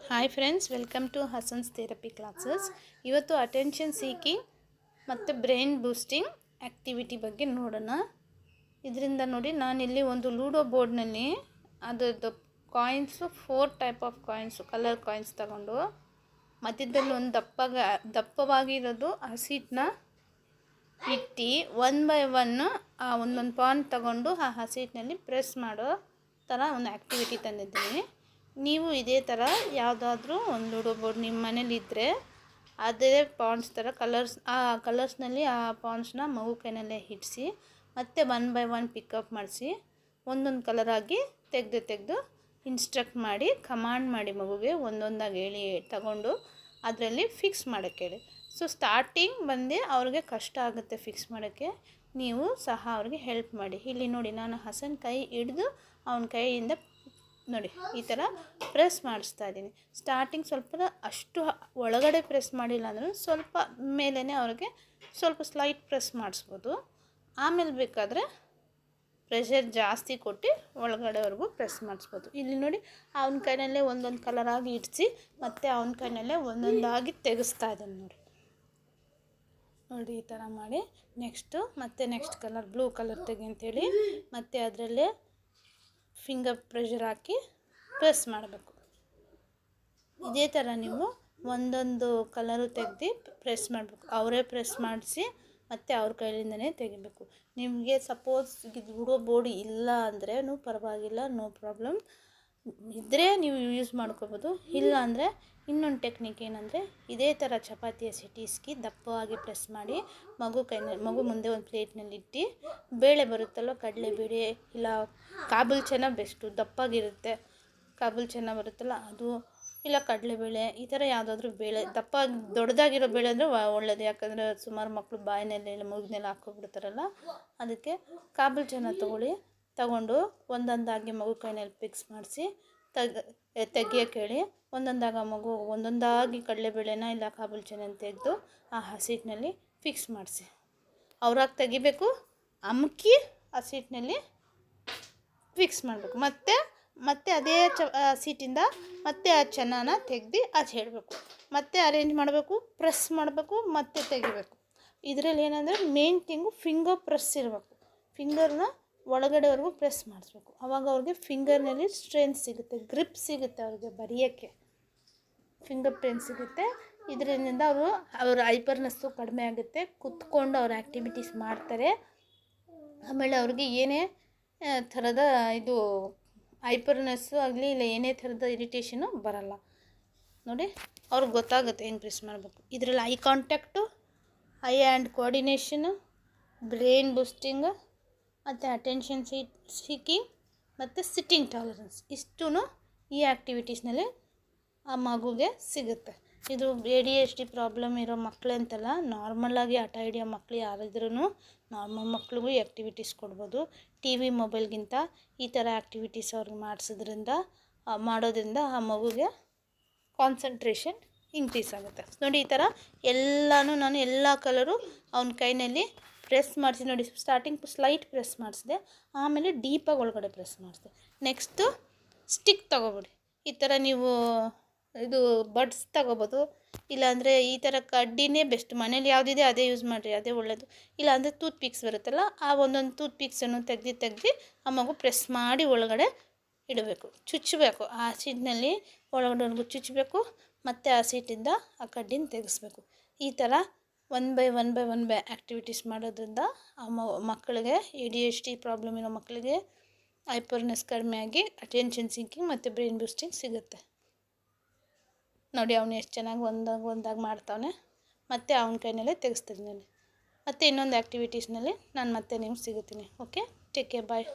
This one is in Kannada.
Hi friends, welcome to Hasan's therapy classes. ಇವತ್ತು ಅಟೆನ್ಷನ್ ಸೀಕಿಂಗ್ ಮತ್ತು ಬ್ರೈನ್ ಬೂಸ್ಟಿಂಗ್ ಆ್ಯಕ್ಟಿವಿಟಿ ಬಗ್ಗೆ ನೋಡೋಣ. ಇದರಿಂದ ನೋಡಿ, ನಾನಿಲ್ಲಿ ಒಂದು ಲೂಡೋ ಬೋರ್ಡ್ನಲ್ಲಿ ಅದರದ್ದು coins 4 type of coins, colour coins ತಗೊಂಡು ಮಧ್ಯದಲ್ಲಿ ಒಂದು ದಪ್ಪವಾಗಿರೋದು ಹಸಿಟ್ಟನ್ನ ಇಟ್ಟು 1 by 1 ಆ ಒಂದೊಂದು ಪಾನ್ ತಗೊಂಡು ಆ ಹಸಿಟ್ಟಿನಲ್ಲಿ ಪ್ರೆಸ್ ಮಾಡೋ ಥರ ಒಂದು ಆ್ಯಕ್ಟಿವಿಟಿ ತಂದಿದ್ದೀನಿ. ನೀವು ಇದೇ ಥರ ಯಾವುದಾದ್ರೂ ಒಂದು ಲೂಡೋ ಬೋರ್ಡ್ ನಿಮ್ಮ ಮನೇಲಿದ್ದರೆ ಅದೇ ಪಾನ್ಸ್ ಥರ ಆ ಕಲರ್ಸ್ನಲ್ಲಿ ಆ ಪಾನ್ಸ್ನ ಮಗು ಕೈನಲ್ಲೇ ಹಿಡಿಸಿ ಮತ್ತು 1 by 1 ಪಿಕಪ್ ಮಾಡಿಸಿ ಒಂದೊಂದು ಕಲರಾಗಿ ತೆಗೆದು ಇನ್ಸ್ಟ್ರಕ್ಟ್ ಮಾಡಿ, ಕಮಾಂಡ್ ಮಾಡಿ ಮಗುಗೆ ಒಂದೊಂದಾಗಿ ಹೇಳಿ ತಗೊಂಡು ಅದರಲ್ಲಿ ಫಿಕ್ಸ್ ಮಾಡೋಕ್ಕೆ ಹೇಳಿ. ಸೊ ಸ್ಟಾರ್ಟಿಂಗ್ ಬಂದು ಅವ್ರಿಗೆ ಕಷ್ಟ ಆಗುತ್ತೆ ಫಿಕ್ಸ್ ಮಾಡೋಕ್ಕೆ, ನೀವು ಸಹ ಅವ್ರಿಗೆ ಹೆಲ್ಪ್ ಮಾಡಿ. ಇಲ್ಲಿ ನೋಡಿ, ನಾನು ಹಸನ್ ಕೈ ಹಿಡಿದು ಅವನ ಕೈಯಿಂದ ನೋಡಿ ಈ ಥರ ಪ್ರೆಸ್ ಮಾಡಿಸ್ತಾ ಇದ್ದೀನಿ. ಸ್ಟಾರ್ಟಿಂಗ್ ಸ್ವಲ್ಪ ಅಷ್ಟು ಒಳಗಡೆ ಪ್ರೆಸ್ ಮಾಡಿಲ್ಲ ಅಂದರೂ ಸ್ವಲ್ಪ ಮೇಲೇ ಅವ್ರಿಗೆ ಸ್ವಲ್ಪ ಸ್ಲೈಟ್ ಪ್ರೆಸ್ ಮಾಡಿಸ್ಬೋದು. ಆಮೇಲೆ ಬೇಕಾದರೆ ಪ್ರೆಷರ್ ಜಾಸ್ತಿ ಕೊಟ್ಟು ಒಳಗಡೆವರೆಗೂ ಪ್ರೆಸ್ ಮಾಡಿಸ್ಬೋದು. ಇಲ್ಲಿ ನೋಡಿ, ಅವನ ಕೈನಲ್ಲೇ ಒಂದೊಂದು ಕಲರಾಗಿ ಇಡಿಸಿ ಮತ್ತು ಅವನ ಕೈನಲ್ಲೇ ಒಂದೊಂದಾಗಿ ತೆಗೆಸ್ತಾ ಇದ್ದೀನಿ. ನೋಡಿ ಈ ಥರ ಮಾಡಿ ನೆಕ್ಸ್ಟ್ ಕಲರ್ ಬ್ಲೂ ಕಲರ್ ತೆಗಿ ಅಂತೇಳಿ ಮತ್ತು ಅದರಲ್ಲೇ ಫಿಂಗರ್ ಪ್ರೆಷರ್ ಹಾಕಿ ಪ್ರೆಸ್ ಮಾಡಬೇಕು. ಇದೇ ಥರ ನೀವು ಒಂದೊಂದು ಕಲರು ತೆಗೆದು ಪ್ರೆಸ್ ಮಾಡಬೇಕು. ಅವರೇ ಪ್ರೆಸ್ ಮಾಡಿಸಿ ಮತ್ತು ಅವ್ರ ಕೈಲಿಂದನೇ ತೆಗಿಬೇಕು. ನಿಮಗೆ ಸಪೋಸ್ ಲೂಡೋ ಬೋರ್ಡ್ ಇಲ್ಲ ಅಂದರೆ ಪರವಾಗಿಲ್ಲ, ನೋ ಪ್ರಾಬ್ಲಮ್. ಇದ್ದರೆ ನೀವು ಯೂಸ್ ಮಾಡ್ಕೋಬೋದು. ಇಲ್ಲ ಅಂದರೆ ಇನ್ನೊಂದು ಟೆಕ್ನಿಕ್ ಏನಂದರೆ, ಇದೇ ಥರ ಚಪಾತಿ ಹಸಿಟ್ಟಿಸ್ಕಿ ದಪ್ಪವಾಗಿ ಪ್ರೆಸ್ ಮಾಡಿ ಮಗು ಮುಂದೆ ಒಂದು ಪ್ಲೇಟ್ನಲ್ಲಿ ಇಟ್ಟು ಬೇಳೆ ಬರುತ್ತಲ್ಲ, ಕಡಲೆಬೇಳೆ ಇಲ್ಲ ಕಾಬೂಲ್ ಚೆನ್ನ ಬೆಸ್ಟು, ದಪ್ಪಾಗಿರುತ್ತೆ. ಕಾಬೂಲ್ ಚೆನ್ನ ಬರುತ್ತಲ್ಲ ಅದು, ಇಲ್ಲ ಕಡಲೆಬೇಳೆ, ಈ ಥರ ಯಾವುದಾದ್ರೂ ಬೇಳೆ ದೊಡ್ಡದಾಗಿರೋ ಬೇಳೆ ಅಂದರೆ ಒಳ್ಳೆಯದು. ಯಾಕಂದರೆ ಸುಮಾರು ಮಕ್ಕಳು ಬಾಯಿನಲ್ಲಿ ಮೂಗಿನಲ್ಲಿ ಹಾಕ್ಕೊಬಿಡ್ತಾರಲ್ಲ, ಅದಕ್ಕೆ ಕಾಬೂಲ್ ಚೆನ್ನ ತಗೊಂಡು ಒಂದೊಂದಾಗಿ ಮಗು ಕೈನಲ್ಲಿ ಫಿಕ್ಸ್ ಮಾಡಿಸಿ ತೆಗಿಯೋಕ್ಕೆ ಹೇಳಿ. ಒಂದೊಂದಾಗಿ ಕಡಲೆಬೇಳೆನ ಇಲ್ಲ ಕಾಬೂಲ್ ಚೆನ್ನ ತೆಗೆದು ಆ ಹಸಿಟ್ಟಿನಲ್ಲಿ ಫಿಕ್ಸ್ ಮಾಡಿಸಿ ಅವ್ರಾಗಿ ತೆಗಿಬೇಕು. ಅಮುಕಿ ಹಸಿಟ್ಟಿನಲ್ಲಿ ಫಿಕ್ಸ್ ಮಾಡಬೇಕು. ಮತ್ತೆ ಅದೇ ಸೀಟಿಂದ ಮತ್ತೆ ಆ ಚೆನ್ನನ ತೆಗೆದು ಆಚೆ ಇಡಬೇಕು. ಮತ್ತೆ ಅರೇಂಜ್ ಮಾಡಬೇಕು, ಪ್ರೆಸ್ ಮಾಡಬೇಕು, ಮತ್ತೆ ತೆಗಿಬೇಕು. ಇದರಲ್ಲಿ ಏನಂದರೆ ಮೇನ್ ಥಿಂಗು ಫಿಂಗರ್ ಪ್ರೆಸ್ ಇರಬೇಕು. ಫಿಂಗರ್ನ ಒಳಗಡೆವರೆಗೂ ಪ್ರೆಸ್ ಮಾಡಿಸ್ಬೇಕು. ಆವಾಗ ಅವ್ರಿಗೆ ಫಿಂಗರ್ನಲ್ಲಿ ಸ್ಟ್ರೆಂತ್ ಸಿಗುತ್ತೆ, ಗ್ರಿಪ್ ಸಿಗುತ್ತೆ, ಅವ್ರಿಗೆ ಬರೆಯೋಕ್ಕೆ ಫಿಂಗರ್ ಪ್ರಿಂಟ್ ಸಿಗುತ್ತೆ. ಇದರಿಂದ ಅವ್ರ ಹೈಪರ್ನೆಸ್ಸು ಕಡಿಮೆ ಆಗುತ್ತೆ, ಕುತ್ಕೊಂಡು ಅವ್ರ ಆ್ಯಕ್ಟಿವಿಟೀಸ್ ಮಾಡ್ತಾರೆ. ಆಮೇಲೆ ಅವ್ರಿಗೆ ಏನೇ ಥರದ ಇದು ಹೈಪರ್ನೆಸ್ಸು ಆಗಲಿ ಇಲ್ಲ ಏನೇ ಥರದ ಇರಿಟೇಷನು ಬರಲ್ಲ. ನೋಡಿ, ಅವ್ರಿಗೆ ಗೊತ್ತಾಗುತ್ತೆ ಹೆಂಗೆ ಪ್ರೆಸ್ ಮಾಡಬೇಕು. ಇದರಲ್ಲಿ eye contact, eye hand coordination, brain boosting ಮತ್ತು ಅಟೆನ್ಷನ್ ಸೀಕಿಂಗ್ ಮತ್ತು ಸಿಟ್ಟಿಂಗ್ ಟಾಲರೆನ್ಸ್ ಇಷ್ಟೂ ಈ ಆ್ಯಕ್ಟಿವಿಟೀಸ್ನಲ್ಲಿ ಆ ಮಗುಗೆ ಸಿಗುತ್ತೆ. ಇದು ADHD ಪ್ರಾಬ್ಲಮ್ ಇರೋ ಮಕ್ಕಳಂತಲ್ಲ, ನಾರ್ಮಲಾಗಿ ಹಠ ಹಿಡಿಯೋ ಮಕ್ಕಳು ಯಾರಿದ್ರೂ ನಾರ್ಮಲ್ ಮಕ್ಳಿಗೂ ಆ್ಯಕ್ಟಿವಿಟೀಸ್ ಕೊಡ್ಬೋದು. TV ಮೊಬೈಲ್ಗಿಂತ ಈ ಥರ ಆ್ಯಕ್ಟಿವಿಟೀಸ್ ಅವ್ರಿಗೆ ಮಾಡೋದ್ರಿಂದ ಆ ಮಗುಗೆ ಕಾನ್ಸಂಟ್ರೇಷನ್ ಇನ್ಕ್ರೀಸ್ ಆಗುತ್ತೆ. ನೋಡಿ, ಈ ಥರ ನಾನು ಎಲ್ಲ ಕಲರು ಅವನ ಕೈನಲ್ಲಿ ಪ್ರೆಸ್ ಮಾಡಿಸಿ. ನೋಡಿ, ಸ್ಟಾರ್ಟಿಂಗ್ ಸ್ಲೈಟ್ ಪ್ರೆಸ್ ಮಾಡಿಸಿದೆ, ಆಮೇಲೆ ಡೀಪಾಗಿ ಒಳಗಡೆ ಪ್ರೆಸ್ ಮಾಡಿಸಿದೆ. ನೆಕ್ಸ್ಟು ಸ್ಟಿಕ್ ತೊಗೊಬಿಡಿ. ಈ ಥರ ನೀವು ಇದು ಬಡ್ಸ್ ತಗೋಬೋದು, ಇಲ್ಲಾಂದರೆ ಈ ಥರ ಕಡ್ಡಿನೇ ಬೆಸ್ಟ್. ಮನೇಲಿ ಯಾವುದಿದೆ ಅದೇ ಯೂಸ್ ಮಾಡಿರಿ, ಅದೇ ಒಳ್ಳೆಯದು. ಇಲ್ಲಾಂದರೆ ಟೂತ್ ಪಿಕ್ಸ್ ಬರುತ್ತಲ್ಲ, ಆ ಒಂದೊಂದು ಟೂತ್ ಪಿಕ್ಸನ್ನು ತೆಗ್ದು ಆ ಮಗು ಪ್ರೆಸ್ ಮಾಡಿ ಒಳಗಡೆ ಇಡಬೇಕು, ಚುಚ್ಚಬೇಕು. ಆ ಸೀಟಿನಲ್ಲಿ ಒಳಗಡೆವರೆಗೂ ಚುಚ್ಚಬೇಕು, ಮತ್ತು ಆ ಸೀಟಿಂದ ಆ ಕಡ್ಡಿನ ತೆಗೆಸ್ಬೇಕು. ಈ ಥರ 1 by 1 ಆ್ಯಕ್ಟಿವಿಟೀಸ್ ಮಾಡೋದ್ರಿಂದ ಆ ಮಕ್ಕಳಿಗೆ ADHD ಪ್ರಾಬ್ಲಮ್ ಇರೋ ಮಕ್ಕಳಿಗೆ ಹೈಪರ್ನೆಸ್ ಕಡಿಮೆ ಆಗಿ ಅಟೆನ್ಷನ್ ಸೀಕಿಂಗ್ ಮತ್ತು ಬ್ರೈನ್ ಬೂಸ್ಟಿಂಗ್ ಸಿಗುತ್ತೆ. ನೋಡಿ, ಅವನು ಎಷ್ಟು ಚೆನ್ನಾಗಿ ಒಂದಾಗಿ ಮಾಡ್ತಾವನೆ. ಮತ್ತು ಅವನ ಕೈನಲ್ಲೇ ತೆಗೆಸ್ತಿದ್ದೀನಿ. ಮತ್ತು ಇನ್ನೊಂದು ಆ್ಯಕ್ಟಿವಿಟೀಸ್ನಲ್ಲಿ ನಾನು ಮತ್ತೆ ನಿಮ್ಗೆ ಸಿಗುತ್ತೀನಿ. ಓಕೆ, ಟೇಕ್ ಕೇರ್, ಬಾಯ್.